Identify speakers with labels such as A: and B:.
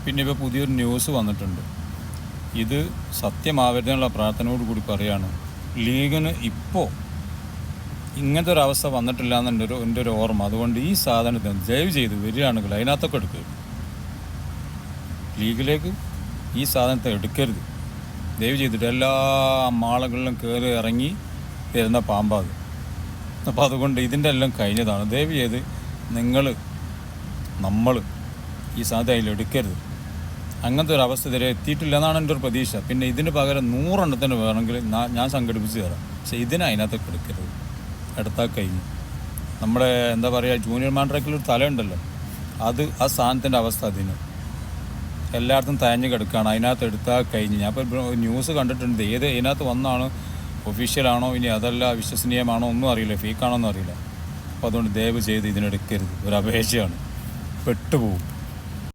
A: പിന്നെ ഇപ്പോൾ പുതിയൊരു ന്യൂസ് വന്നിട്ടുണ്ട്. ഇത് സത്യമാവരുതെന്നുള്ള പ്രാർത്ഥനയോട് കൂടി പറയാണ്. ലീഗിന് ഇപ്പോൾ ഇങ്ങനത്തെ ഒരു അവസ്ഥ വന്നിട്ടില്ല എന്നുണ്ട് എൻ്റെ ഒരു ഓർമ്മ. അതുകൊണ്ട് ഈ സാധനത്തിന് ദയവ് ചെയ്ത് വരികയാണെങ്കിൽ അതിനകത്തൊക്കെ എടുക്കുക. ലീഗിലേക്ക് ഈ സാധനത്തെ എടുക്കരുത് ദയവ് ചെയ്തിട്ട്. എല്ലാ മാളുകളിലും കയറി ഇറങ്ങി തരുന്ന പാമ്പാത്. അപ്പോൾ അതുകൊണ്ട് ഇതിൻ്റെ എല്ലാം കഴിഞ്ഞതാണ്. ദയവ് ചെയ്ത് നമ്മൾ ഈ സാധനം അതിലെടുക്കരുത്. അങ്ങനത്തെ ഒരു അവസ്ഥ ഇതുവരെ എത്തിയിട്ടില്ല എന്നാണ് എൻ്റെ ഒരു പ്രതീക്ഷ. പിന്നെ ഇതിന് പകരം 100 എണ്ണത്തിന് വേണമെങ്കിൽ ഞാൻ സംഘടിപ്പിച്ച് തരാം. പക്ഷേ അതിനകത്തൊക്കെ എടുക്കരുത്. എടുത്താൽ കഴിഞ്ഞു. നമ്മുടെ എന്താ പറയുക, ജൂനിയർ മാൻഡ്രേക്കിലൊരു തലയുണ്ടല്ലോ, ആ സാധനത്തിൻ്റെ അവസ്ഥ അതിന് എല്ലായിടത്തും തയഞ്ഞ് കിടക്കുകയാണ്. അതിനകത്ത് എടുത്താൽ കഴിഞ്ഞ്. ഞാൻ ഇപ്പോൾ ന്യൂസ് കണ്ടിട്ടുണ്ട്. ഇതിനകത്ത് വന്നാണ്, ഒഫീഷ്യലാണോ ഇനി അതല്ല വിശ്വസനീയമാണോ ഒന്നും അറിയില്ല, ഫേക്കാണോ ഒന്നും അറിയില്ല. അപ്പോൾ അതുകൊണ്ട് ദയവ് ചെയ്ത് ഇതിനെടുക്കരുത്. ഒരു അപേക്ഷയാണ്. പെട്ടുപോകും.